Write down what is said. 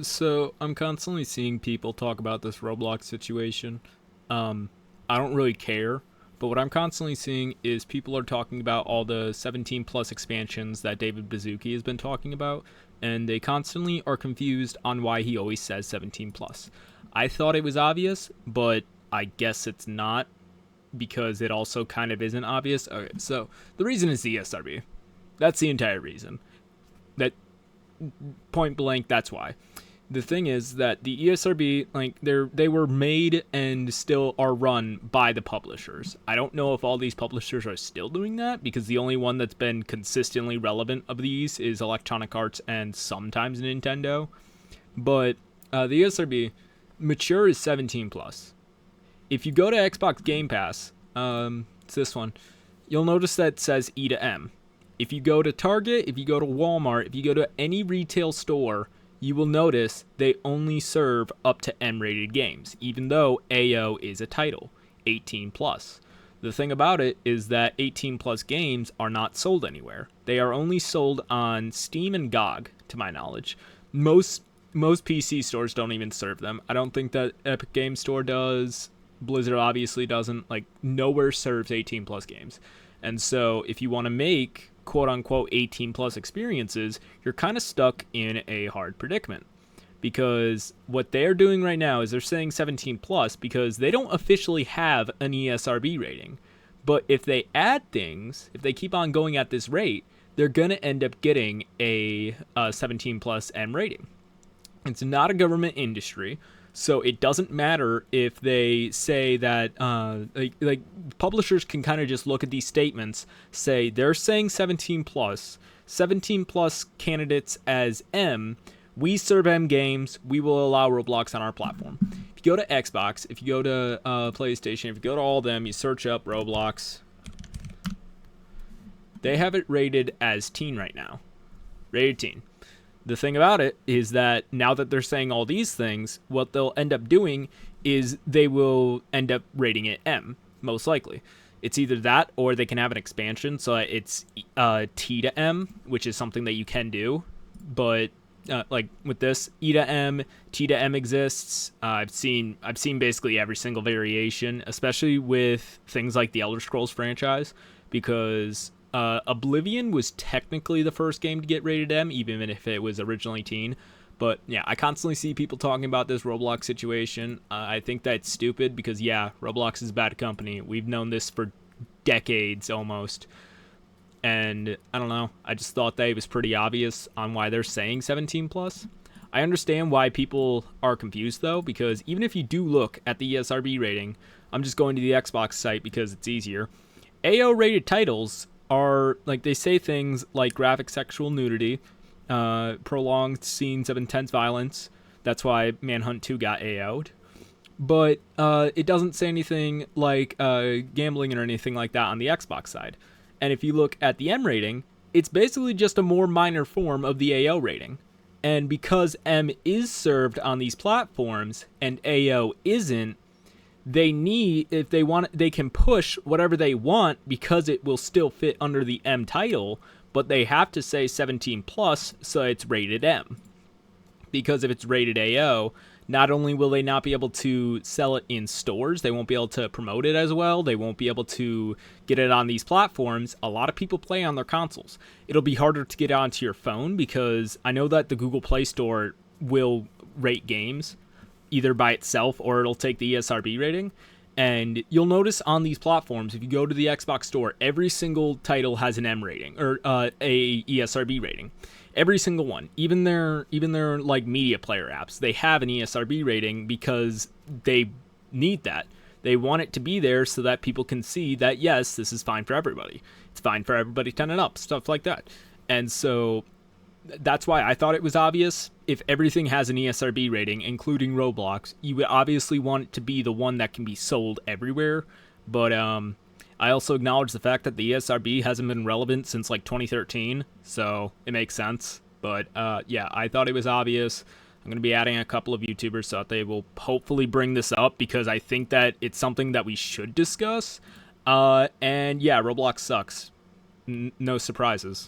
So I'm constantly seeing people talk about this Roblox situation. Um, I don't really care, but what I'm constantly seeing is people are talking about all the 17 plus expansions that David Baszucki has been talking about, and they constantly are confused on why he always says 17 plus. I thought it was obvious, but I guess it's not because it also kind of isn't obvious. Okay, so the reason is the ESRB. That's the entire reason. That point blank, that's why. The thing is that the ESRB, like they were made and still are run by the publishers. I don't know if all these publishers are still doing that because the only one that's been consistently relevant of these is Electronic Arts and sometimes Nintendo. But the ESRB mature is 17 plus. If you go to Xbox Game Pass, it's this one, you'll notice that it says E to M. If you go to Target, if you go to Walmart, if you go to any retail store, you will notice they only serve up to M-rated games, even though AO is a title, 18 plus. The thing about it is that 18 plus games are not sold anywhere. They are only sold on Steam and GOG, to my knowledge. Most PC stores don't even serve them. I don't think that Epic Game Store does. Blizzard obviously doesn't. Like, nowhere serves 18 plus games. And so if you want to make quote unquote 18 plus experiences, you're kind of stuck in a hard predicament. Because what they're doing right now is they're saying 17 plus because they don't officially have an ESRB rating. But if they add things, if they keep on going at this rate, they're going to end up getting a 17 plus M rating. It's not a government industry, so it doesn't matter if they say that like publishers can kind of just look at these statements, say they're saying 17 plus candidates as M. We serve M games. We will allow Roblox on our platform. If you go to Xbox, if you go to PlayStation, if you go to all of them, you search up Roblox. They have it rated as teen right now, rated teen. The thing about it is that now that they're saying all these things, what they'll end up doing is they will end up rating it M, most likely. It's either that or they can have an expansion, so it's T to M, which is something that you can do. But like with this, E to M, T to M exists. I've seen basically every single variation, especially with things like the Elder Scrolls franchise, because Oblivion was technically the first game to get rated M, even if it was originally teen. But yeah, I constantly see people talking about this Roblox situation. I think that's stupid because, yeah, Roblox is a bad company. We've known this for decades almost. And I don't know. I just thought that it was pretty obvious on why they're saying 17 plus. I understand why people are confused though, because even if you do look at the ESRB rating, I'm just going to the Xbox site because it's easier. AO rated titles are, like, they say things like graphic sexual nudity, prolonged scenes of intense violence. That's why Manhunt 2 got AO'd. But it doesn't say anything like gambling or anything like that on the Xbox side. And if you look at the M rating, it's basically just a more minor form of the AO rating. And because M is served on these platforms and AO isn't, they need, if they want, they can push whatever they want because it will still fit under the M title, but they have to say 17 plus so it's rated M. Because if it's rated AO, not only will they not be able to sell it in stores, they won't be able to promote it as well, they won't be able to get it on these platforms. A lot of people play on their consoles. It'll be harder to get onto your phone because I know that the Google Play Store will rate games either by itself or it'll take the ESRB rating. And you'll notice on these platforms, if you go to the Xbox store, every single title has an M rating or a ESRB rating. Every single one, even their like media player apps, they have an ESRB rating because they need that. They want it to be there so that people can see that yes, this is fine for everybody. It's fine for everybody 10 and up, stuff like that. And so that's why I thought it was obvious. If everything has an ESRB rating, including Roblox, you would obviously want it to be the one that can be sold everywhere. But I also acknowledge the fact that the ESRB hasn't been relevant since like 2013, so it makes sense. But yeah, I thought it was obvious. I'm going to be adding a couple of YouTubers so that they will hopefully bring this up because I think that it's something that we should discuss. And yeah, Roblox sucks. No surprises.